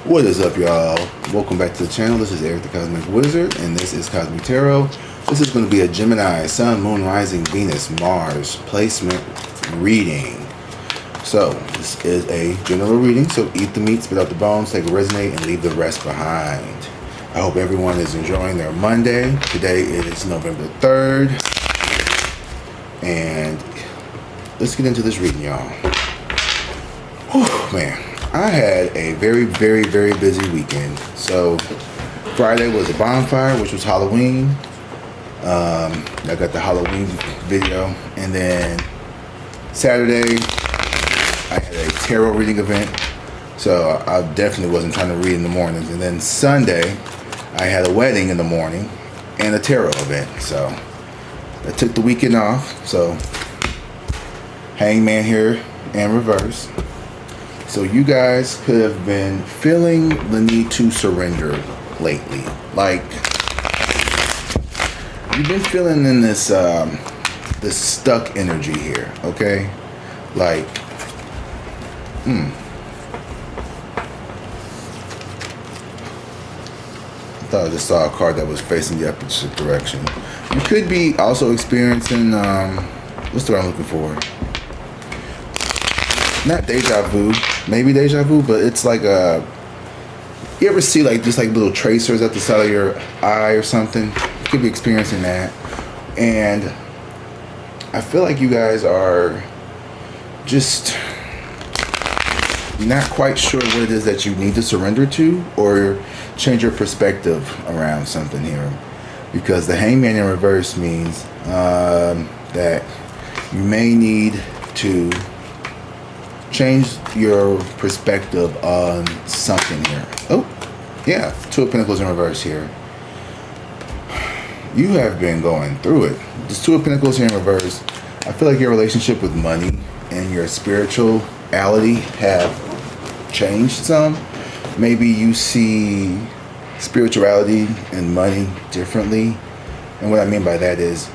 What is up, y'all? Welcome back to the channel. This is Eric the Cosmic Wizard, and this is Cosmic Tarot. This is going to be a Gemini, Sun, Moon, Rising, Venus, Mars placement reading. So, this is a general reading, so eat the meat, spit out the bones, take a resonate, and leave the rest behind. I hope everyone is enjoying their Monday. Today is November 3rd, and let's get into this reading, y'all. Whew, man. I had a very busy weekend. So Friday was a bonfire, which was Halloween. I got the Halloween video. And then Saturday, I had a tarot reading event. So I definitely wasn't trying to read in the mornings. And then Sunday, I had a wedding in the morning and a tarot event. So I took the weekend off. So Hangman here in reverse. So you guys could have been feeling the need to surrender lately. Like, you've been feeling in this this stuck energy here, okay? Like, I thought I just saw a card that was facing the opposite direction. You could be also experiencing, what's the word I'm looking for? Not deja vu, maybe deja vu, but it's like you ever see like just like little tracers at the side of your eye or something? You could be experiencing that. And I feel like you guys are just not quite sure what it is that you need to surrender to or change your perspective around something here. Because the Hangman in reverse means that you may need to change your perspective on something here. Oh, yeah, Two of Pentacles in reverse here. You have been going through it. This Two of Pentacles here in reverse. I feel like your relationship with money and your spirituality have changed some. Maybe you see spirituality and money differently. And what I mean by that is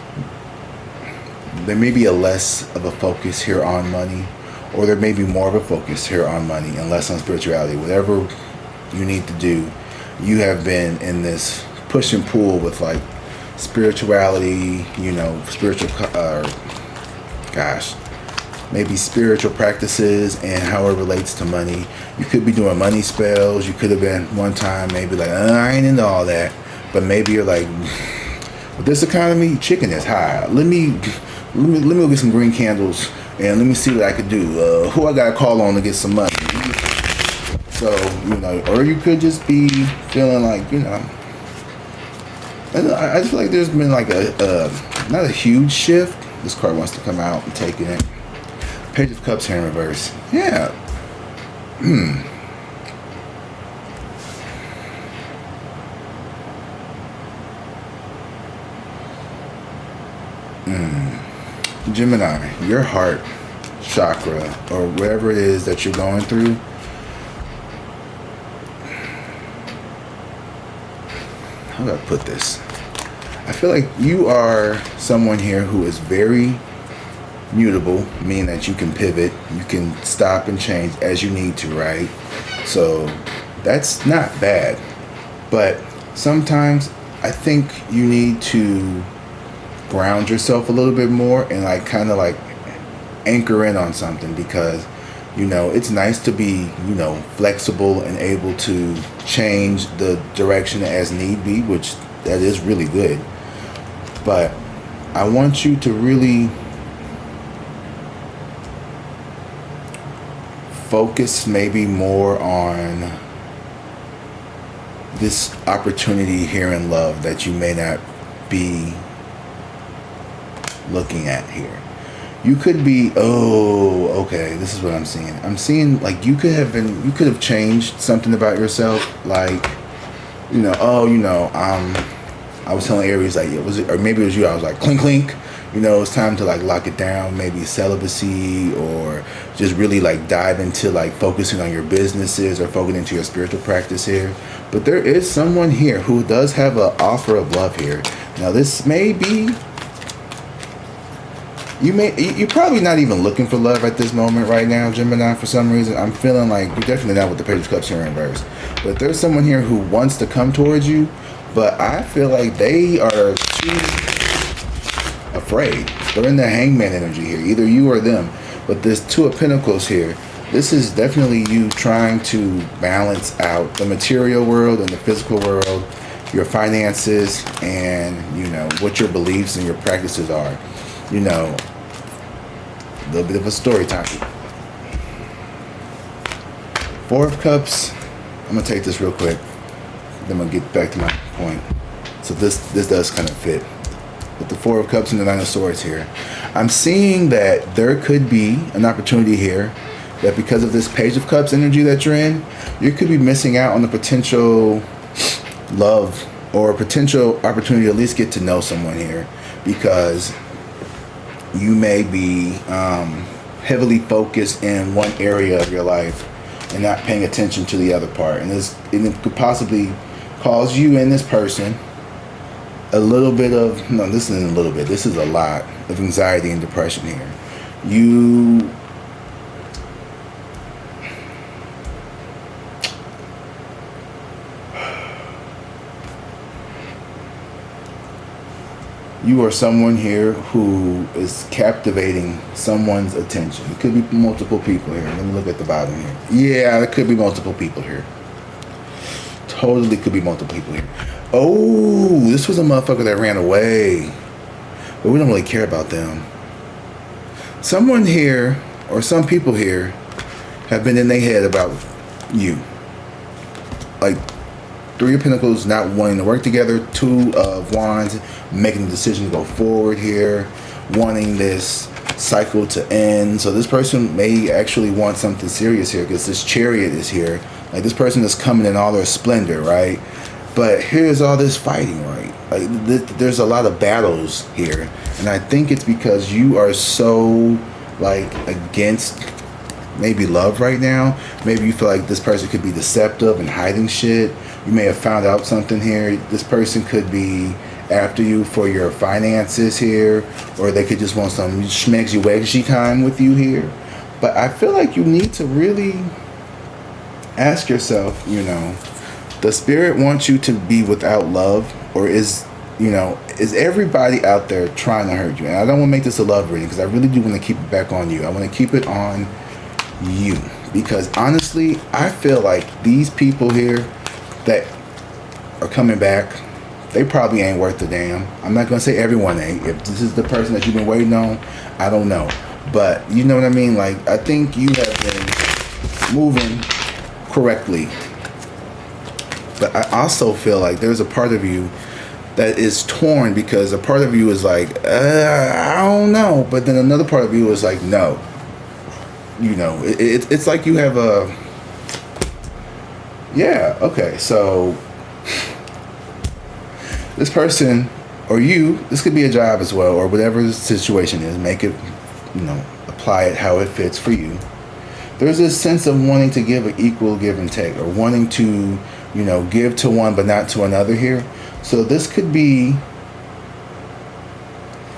there may be a less of a focus here on money, or there may be more of a focus here on money and less on spirituality. Whatever you need to do, you have been in this push and pull with like spirituality, you know, maybe spiritual practices and how it relates to money. You could be doing money spells. You could have been one time maybe like, I ain't into all that. But maybe you're like, with this economy, chicken is high. Let me go get some green candles and let me see what I could do. Who I gotta call on to get some money? So, you know, or you could just be feeling like, you know, I just feel like there's been like not a huge shift. This card wants to come out and take it. Page of Cups here in reverse. Yeah. Gemini, your heart chakra, or whatever it is that you're going through, how do I put this? I feel like you are someone here who is very mutable, meaning that you can pivot, you can stop and change as you need to, right? So that's not bad. But sometimes I think you need to ground yourself a little bit more and like kind of like anchor in on something, because you know it's nice to be, you know, flexible and able to change the direction as need be, which that is really good. But I want you to really focus maybe more on this opportunity here in love that you may not be looking at here. You could be, okay, this is what I'm seeing. I'm seeing like you could have changed something about yourself, like, you know, I was telling Aries like, or maybe it was you, I was like, clink clink, you know, it's time to like lock it down, maybe celibacy, or just really like dive into like focusing on your businesses or focusing into your spiritual practice here. But there is someone here who does have an offer of love here. Now this may be You're probably not even looking for love at this moment right now, Gemini. For some reason, I'm feeling like you're definitely not with the Page of Cups here in reverse. But there's someone here who wants to come towards you, but I feel like they are too afraid. They're in the Hangman energy here, either you or them. But there's Two of Pentacles here. This is definitely you trying to balance out the material world and the physical world, your finances, and what your beliefs and your practices are. A little bit of a story topic. Four of Cups. I'm gonna take this real quick. Then I'm gonna get back to my point. So this does kind of fit with the Four of Cups and the Nine of Swords here. I'm seeing that there could be an opportunity here that because of this Page of Cups energy that you're in, you could be missing out on the potential love or potential opportunity to at least get to know someone here, because you may be heavily focused in one area of your life and not paying attention to the other part. And it could possibly cause you and this person a little bit of, no, this isn't a little bit, this is a lot of anxiety and depression here. You are someone here who is captivating someone's attention. It could be multiple people here. Let me look at the bottom here. Yeah, it could be multiple people here. Totally could be multiple people here. Oh, this was a motherfucker that ran away. But we don't really care about them. Someone here, or some people here, have been in their head about you. Like, Three of Pentacles not wanting to work together. Two of Wands making the decision to go forward here, wanting this cycle to end. So this person may actually want something serious here, because this Chariot is here. Like, this person is coming in all their splendor, right? But here's all this fighting, right? Like, there's a lot of battles here, and I think it's because you are so like against maybe love right now. Maybe you feel like this person could be deceptive and hiding shit. You may have found out something here. This person could be after you for your finances here, or they could just want some schmegsy wegsy time with you here. But I feel like you need to really ask yourself, does Spirit want you to be without love, or is everybody out there trying to hurt you? And I don't want to make this a love reading, because I really do want to keep it back on you. I want to keep it on you, because honestly, I feel like these people here that are coming back, they probably ain't worth a damn. I'm not gonna say everyone ain't. If this is the person that you've been waiting on, I don't know, but you know what I mean. Like, I think you have been moving correctly, but I also feel like there's a part of you that is torn, because a part of you is like, I don't know, but then another part of you is like, no. It's like you have a, yeah, okay, so this person, or you, this could be a job as well, or whatever the situation is, make it, apply it how it fits for you. There's this sense of wanting to give an equal give and take, or wanting to, give to one but not to another here. So this could be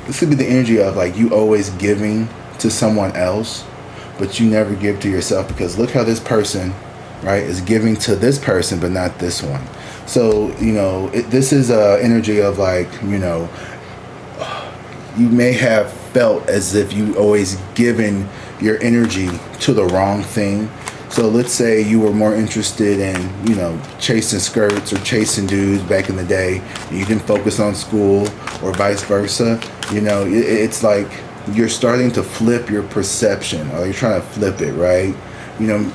the energy of like you always giving to someone else, but you never give to yourself, because look how this person, right, is giving to this person but not this one. So this is a energy of like, you may have felt as if you always given your energy to the wrong thing. So let's say you were more interested in chasing skirts or chasing dudes back in the day, and you didn't focus on school, or vice versa. It's like you're starting to flip your perception, or you're trying to flip it, right?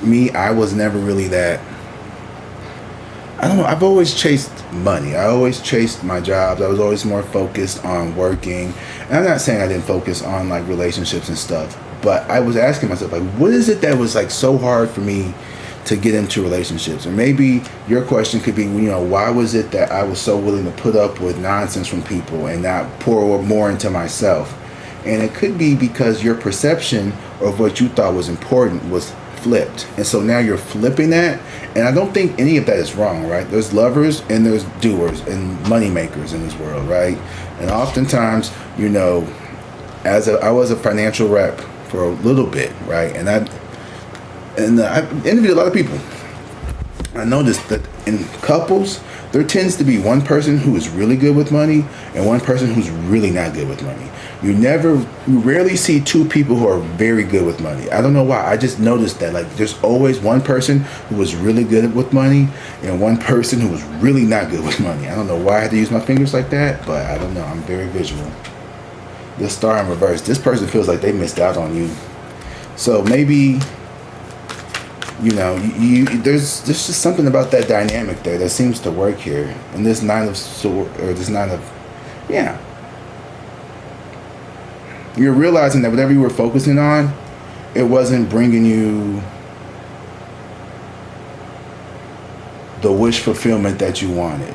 Me, I was never really that. I don't know. I've always chased money. I always chased my jobs. I was always more focused on working. And I'm not saying I didn't focus on like relationships and stuff, but I was asking myself, like, what is it that was like so hard for me to get into relationships? Or maybe your question could be, why was it that I was so willing to put up with nonsense from people and not pour more into myself? And it could be because your perception of what you thought was important was flipped, and so now you're flipping that. And I don't think any of that is wrong, right? There's lovers and there's doers and money makers in this world, right? And oftentimes, I was a financial rep for a little bit, right? And I interviewed a lot of people. I noticed that in couples, there tends to be one person who is really good with money and one person who's really not good with money. You rarely see two people who are very good with money. I don't know why. I just noticed that, like, there's always one person who was really good with money and one person who was really not good with money. I don't know why I had to use my fingers like that, but I don't know. I'm very visual. This star in reverse. This person feels like they missed out on you. So maybe, you know, there's just something about that dynamic there that seems to work here. And this nine of sword, or this nine of, yeah. You're realizing that whatever you were focusing on, it wasn't bringing you the wish fulfillment that you wanted.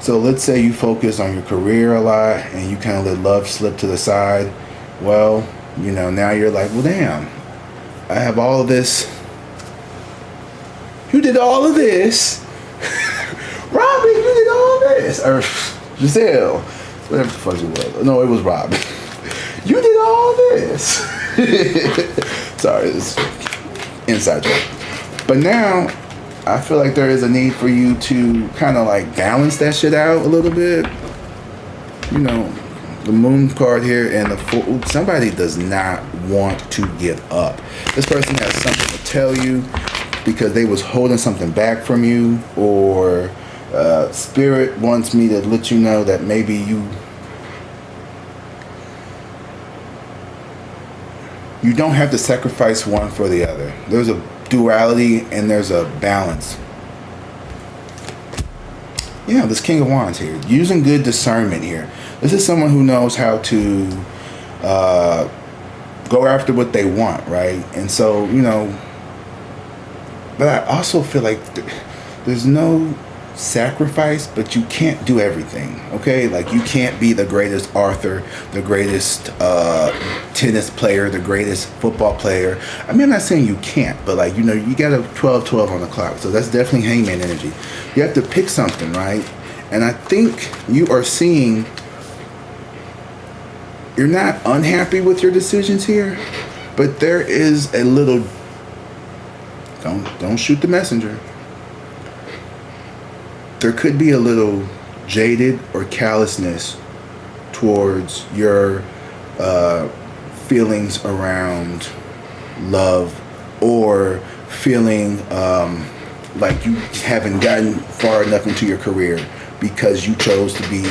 So let's say you focus on your career a lot and you kind of let love slip to the side. Well, you know, now you're like, well, damn, I have all of this. You did all of this. Robin, you did all this. Or Giselle, whatever the fuck it was. No, it was Robin. You did all this. Sorry, it's inside joke. But now, I feel like there is a need for you to kind of like balance that shit out a little bit. You know, the moon card here and the fool. Somebody does not want to give up. This person has something to tell you because they was holding something back from you, or spirit wants me to let you know that maybe you don't have to sacrifice one for the other. There's a duality and there's a balance. Yeah, this King of Wands here. Using good discernment here. This is someone who knows how to go after what they want, right? And so, you know, but I also feel like there's no sacrifice, but you can't do everything, okay? Like, you can't be the greatest author, the greatest tennis player, the greatest football player. I mean, I'm not saying you can't, but, like, you know, you got a 12-12 on the clock, so that's definitely Hangman energy. You have to pick something, right? And I think you are seeing you're not unhappy with your decisions here, but there is a little, don't shoot the messenger. There could be a little jaded or callousness towards your feelings around love, or feeling like you haven't gotten far enough into your career because you chose to be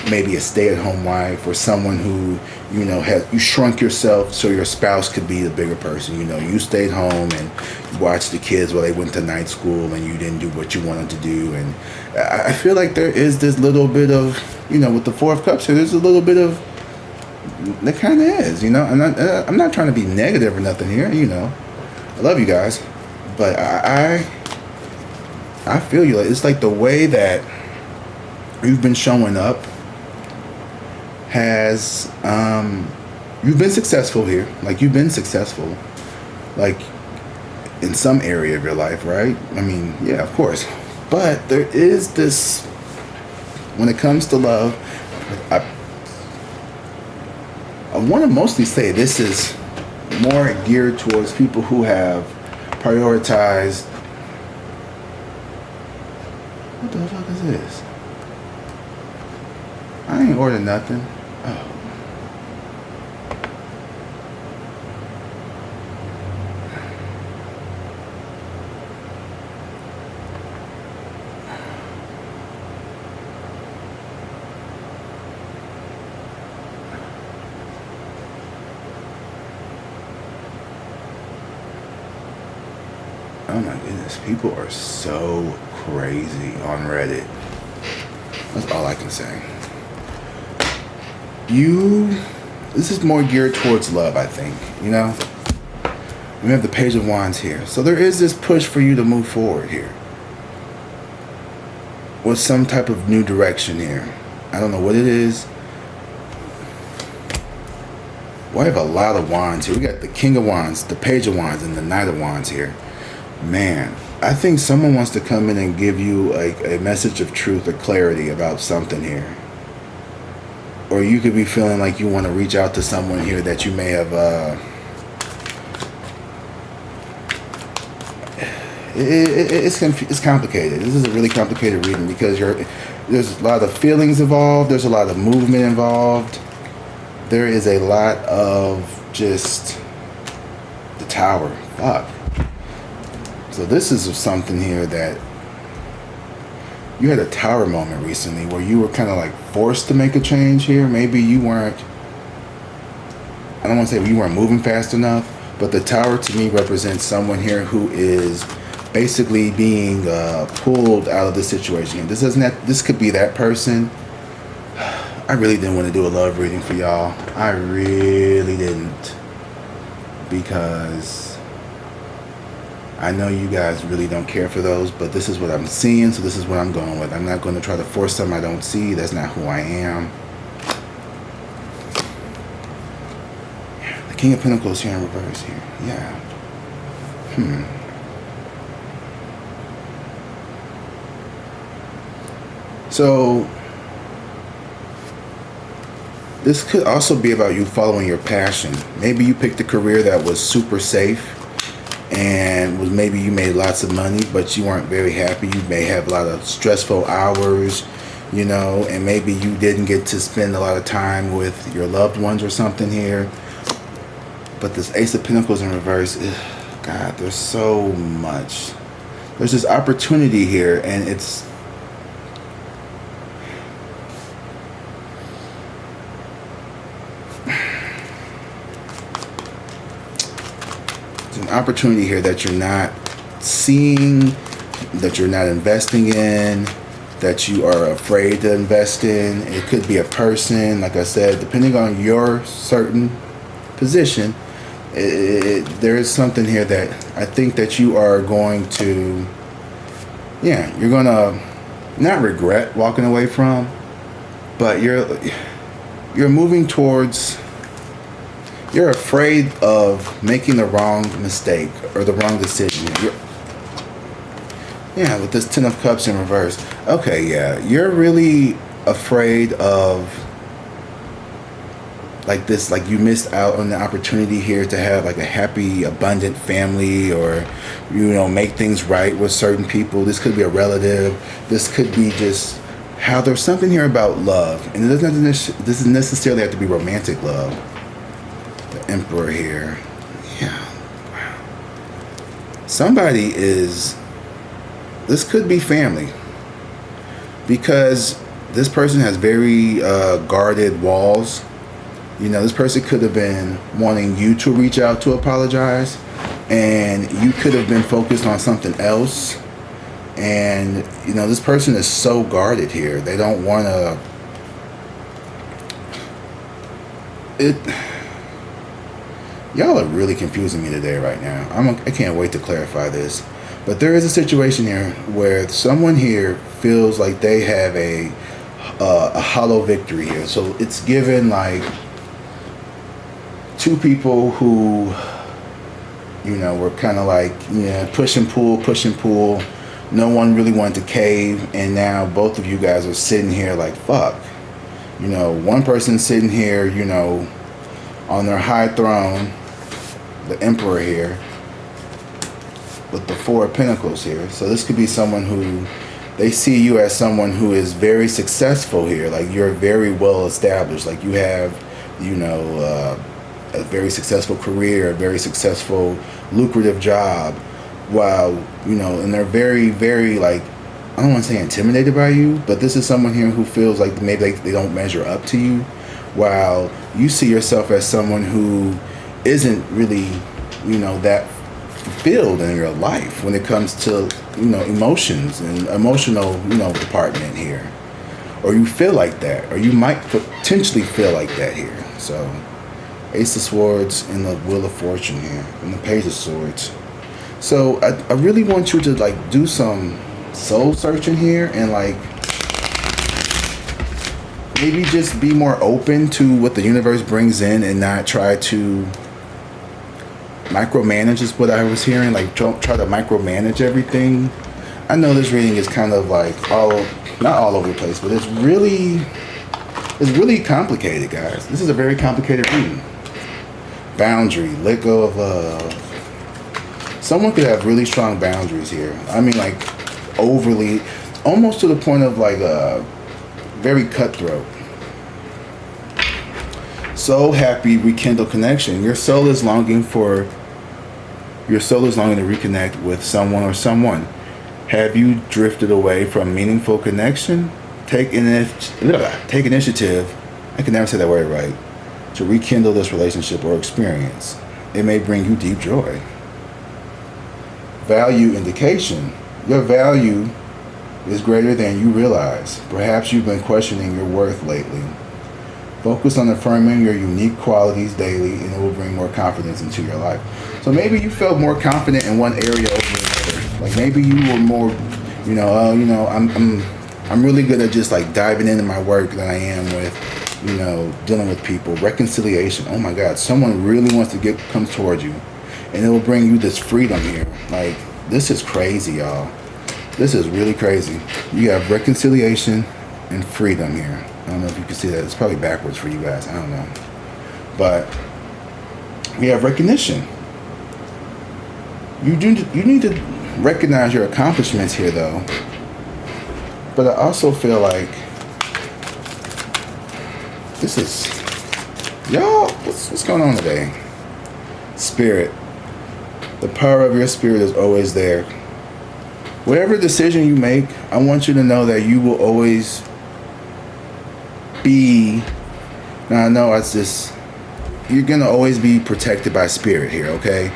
maybe a stay-at-home wife, or someone who, you know, you shrunk yourself so your spouse could be the bigger person. You know, you stayed home and you watched the kids while they went to night school, and you didn't do what you wanted to do. And I feel like there is this little bit of, you know, with the Four of Cups here, there's a little bit of, there kind of is, you know. And I'm not trying to be negative or nothing here, you know. I love you guys, but I feel you. Like, it's like the way that you've been showing up has, you've been successful here. Like, you've been successful, like, in some area of your life, right? I mean, yeah, of course. But there is this, when it comes to love, I want to mostly say this is more geared towards people who have prioritized, what the fuck is this? I ain't ordered nothing. Oh. Oh my goodness, people are so crazy on Reddit. That's all I can say. This is more geared towards love, I think, you know? We have the Page of Wands here. So there is this push for you to move forward here with some type of new direction here. I don't know what it is. Well, I have a lot of wands here. We got the King of Wands, the Page of Wands, and the Knight of Wands here. Man, I think someone wants to come in and give you a message of truth or clarity about something here. or you could be feeling like you want to reach out to someone here that you may have it's complicated. This is a really complicated reading because there's a lot of feelings involved, there's a lot of movement involved, there is a lot of just the Tower. Fuck. So this is something here that you had a Tower moment recently where you were kind of like forced to make a change here. Maybe you weren't, I don't want to say you weren't moving fast enough, but the Tower to me represents someone here who is basically being pulled out of the situation. This could be that person. I really didn't want to do a love reading for y'all. I really didn't, because I know you guys really don't care for those, but this is what I'm seeing, so this is what I'm going with. I'm not going to try to force something I don't see. That's not who I am. The King of Pentacles here in reverse here. Yeah. So this could also be about you following your passion. Maybe you picked a career that was super safe, and maybe you made lots of money, but you weren't very happy. You may have a lot of stressful hours, you know, and maybe you didn't get to spend a lot of time with your loved ones or something here. But this Ace of Pentacles in reverse, God, there's so much. There's this opportunity here, and it's an opportunity here that you're not seeing, that you're not investing in, that you are afraid to invest in. It could be a person, like I said, depending on your certain position. There is something here that I think that you are going to, you're going to not regret walking away from, but you're moving towards, you're afraid of making the wrong mistake or the wrong decision. With this Ten of Cups in reverse. Okay, you're really afraid of like this, like you missed out on the opportunity here to have like a happy, abundant family, or, you know, make things right with certain people. This could be a relative. This could be just how there's something here about love. And it doesn't necessarily have to be romantic love. Emperor here. Wow. Somebody is, this could be family, because this person has very guarded walls. You know, this person could have been wanting you to reach out to apologize, and you could have been focused on something else. And, you know, this person is so guarded here. They don't want to, y'all are really confusing me today right now. I can't wait to clarify this. But there is a situation here where someone here feels like they have a hollow victory here. So it's given like two people who, you know, were kind of like, push and pull. No one really wanted to cave. And now both of you guys are sitting here like, fuck. You know, one person's sitting here, you know, on their high throne, the Emperor here, with the Four of Pentacles here. So this could be someone who, they see you as someone who is very successful here. Like you're very well established. Like you have, you know, a very successful career, a very successful, lucrative job. While, you know, and they're very, very, like, I don't want to say intimidated by you, but this is someone here who feels like maybe they don't measure up to you, while you see yourself as someone who isn't really, you know, that fulfilled in your life when it comes to, you know, emotions and emotional, you know, department here. Or you feel like that, or you might potentially feel like that here. So, Ace of Swords and the Wheel of Fortune here, and the Page of Swords. So I really want you to like do some soul searching here, and like maybe just be more open to what the universe brings in, and not try to micromanage is what I was hearing. Like don't try to micromanage everything. I know this reading is kind of like not all over the place, but it's It's really complicated, guys. This is a very complicated reading. Boundary, let go of love. Someone could have really strong boundaries here. I mean, like overly, almost to the point of like very cutthroat. So happy, rekindle connection. Your soul is longing to reconnect with someone or someone. Have you drifted away from meaningful connection? Take initiative. I can never say that word right. To rekindle this relationship or experience. It may bring you deep joy. Value indication. Your value is greater than you realize. Perhaps you've been questioning your worth lately. Focus on affirming your unique qualities daily, and it will bring more confidence into your life. So maybe you felt more confident in one area over another. Like maybe you were more, I'm really good at just like diving into my work than I am with, dealing with people. Reconciliation. Oh my God, someone really wants to come towards you, and it will bring you this freedom here. Like this is crazy, y'all. This is really crazy. You have reconciliation and freedom here. I don't know if you can see that. It's probably backwards for you guys. I don't know. But we have recognition. You need to recognize your accomplishments here, though. But I also feel like this is, y'all, what's going on today? Spirit. The power of your spirit is always there. Whatever decision you make, I want you to know that you will always be, now I know it's just, you're gonna always be protected by spirit here, okay?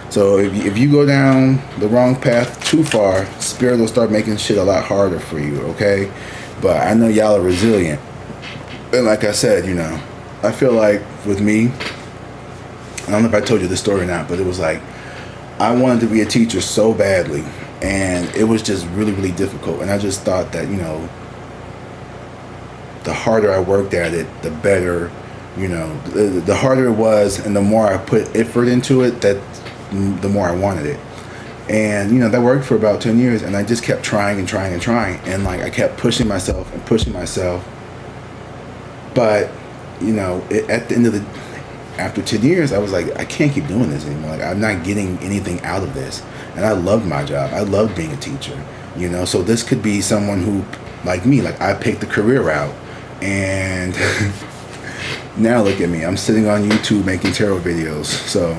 So if you go down the wrong path too far, spirit will start making shit a lot harder for you, okay? But I know y'all are resilient. And like I said, I feel like with me, I don't know if I told you this story or not, but it was like, I wanted to be a teacher so badly, and it was just really, really difficult. And I just thought that, the harder I worked at it, the better, the harder it was, and the more I put effort into it, the more I wanted it. And, that worked for about 10 years, and I just kept trying and trying and trying. And, like, I kept pushing myself and pushing myself. But, at the end of after 10 years, I was like, I can't keep doing this anymore. Like, I'm not getting anything out of this. And I loved my job. I loved being a teacher, So this could be someone who, like me, like I picked the career route. And now look at me. I'm sitting on YouTube making tarot videos. So,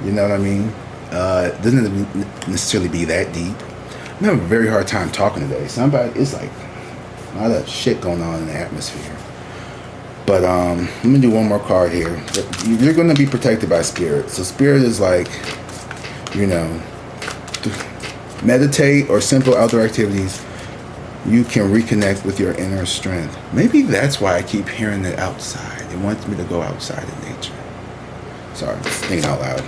you know what I mean? It doesn't necessarily be that deep. I'm having a very hard time talking today. It's like a lot of shit going on in the atmosphere. But let me do one more card here. You're going to be protected by spirit. So spirit is like, meditate or simple outdoor activities. You can reconnect with your inner strength. Maybe that's why I keep hearing it outside. It wants me to go outside in nature. Sorry, thinking out loud.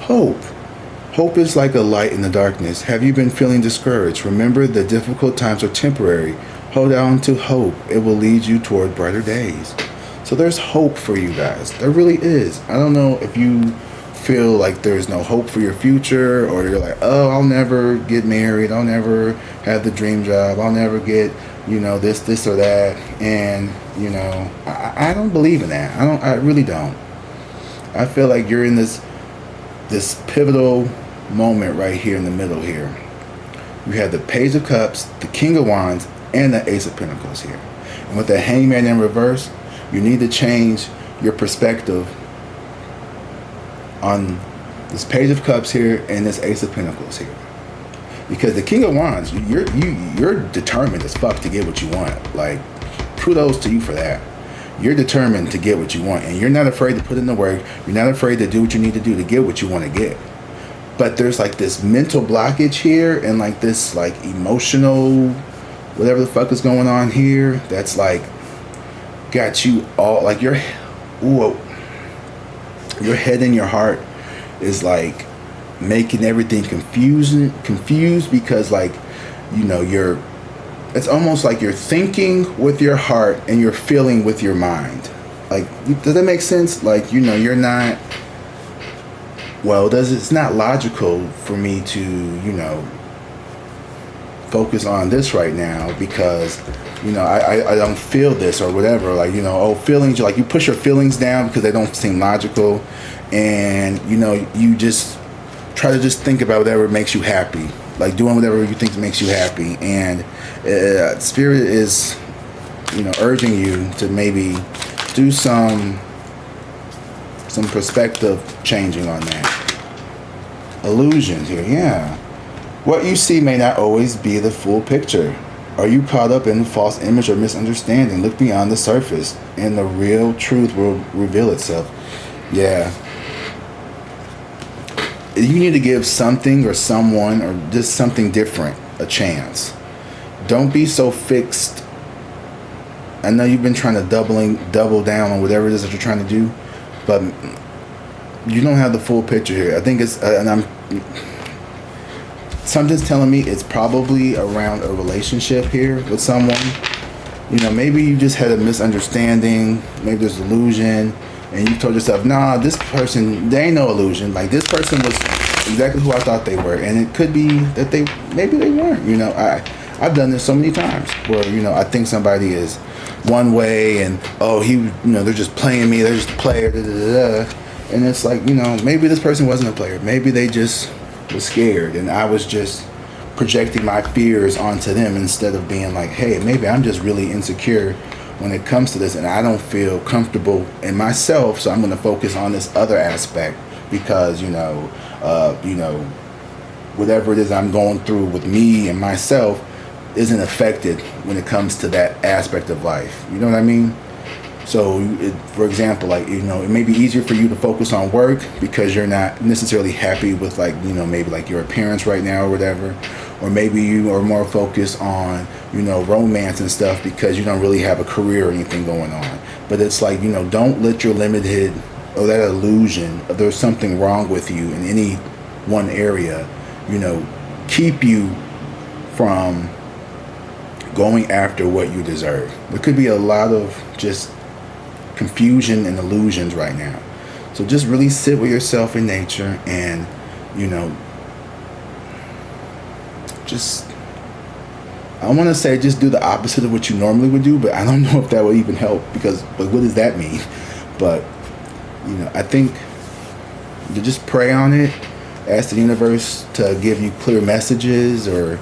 Hope. Hope is like a light in the darkness. Have you been feeling discouraged? Remember, the difficult times are temporary. Hold on to hope. It will lead you toward brighter days. So there's hope for you guys. There really is. I don't know if you feel like there's no hope for your future, or you're like, oh, I'll never get married, I'll never have the dream job, I'll never get, this or that. And, I don't believe in that. I really don't. I feel like you're in this pivotal moment right here in the middle here. You have the Page of Cups, the King of Wands, and the Ace of Pentacles here. And with the Hangman in reverse, you need to change your perspective on this Page of Cups here and this Ace of Pentacles here. Because the King of Wands, you're determined as fuck to get what you want. Like, kudos to you for that. You're determined to get what you want, and you're not afraid to put in the work. You're not afraid to do what you need to do to get what you want to get. But there's like this mental blockage here, and like this like emotional whatever the fuck is going on here, that's like got you all like your head and your heart is like making everything confused because like it's almost like you're thinking with your heart and you're feeling with your mind. Like, does that make sense? Like, you're not, it's not logical for me to, focus on this right now because, you know, I don't feel this or whatever. Like, you know, feelings, like you push your feelings down because they don't seem logical. And, you know, you just try to just think about whatever makes you happy. Like doing whatever you think makes you happy. And Spirit is, you know, urging you to maybe do some perspective changing on that. Illusions here, yeah. What you see may not always be the full picture. Are you caught up in false image or misunderstanding? Look beyond the surface, and the real truth will reveal itself. Yeah. You need to give something or someone or just something different a chance. Don't be so fixed. I know you've been trying to double down on whatever it is that you're trying to do, but you don't have the full picture here. I think it's, something's telling me it's probably around a relationship here with someone. You know, maybe you just had a misunderstanding, maybe there's illusion, and you told yourself, nah, this person, they ain't no illusion. Like, this person was exactly who I thought they were. And it could be that maybe they weren't. You know, I've done this so many times where, you know, I think somebody is one way and, you know, they're just playing me, they're just a player, da, da, da, da. And it's like, you know, maybe this person wasn't a player. Maybe they just was scared and I was just projecting my fears onto them instead of being like, hey, maybe I'm just really insecure when it comes to this and I don't feel comfortable in myself, so I'm going to focus on this other aspect because, you know, whatever it is I'm going through with me and myself isn't affected when it comes to that aspect of life. You know what I mean? So, for example, like, you know, it may be easier for you to focus on work because you're not necessarily happy with, like, you know, maybe like your appearance right now or whatever. Or maybe you are more focused on, you know, romance and stuff because you don't really have a career or anything going on. But it's like, you know, don't let your limited or that illusion of there's something wrong with you in any one area, you know, keep you from going after what you deserve. There could be a lot of just confusion and illusions right now. So just really sit with yourself in nature and, you know, just, I want to say just do the opposite of what you normally would do, but I don't know if that would even help because, like, what does that mean? But, you know, I think to just pray on it, ask the universe to give you clear messages or,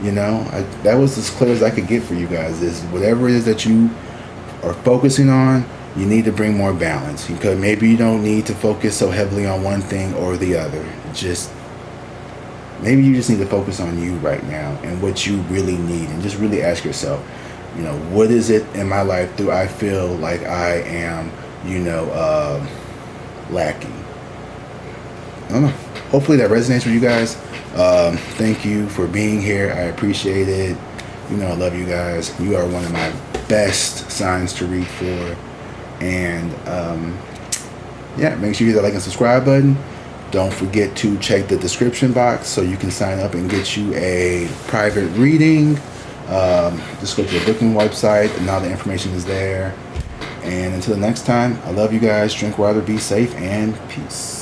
you know, that was as clear as I could get for you guys is whatever it is that you are focusing on, you need to bring more balance because maybe you don't need to focus so heavily on one thing or the other. Maybe you just need to focus on you right now and what you really need and just really ask yourself, you know, what is it in my life do I feel like I am, you know, lacking? I don't know. Hopefully that resonates with you guys. Thank you for being here. I appreciate it. You know, I love you guys. You are one of my best signs to read for. And yeah, make sure you hit that like and subscribe button. Don't forget to check the description box so you can sign up and get you a private reading. Just go to the booking website and all the information is there. And until next time, I love you guys. Drink water, be safe, and peace.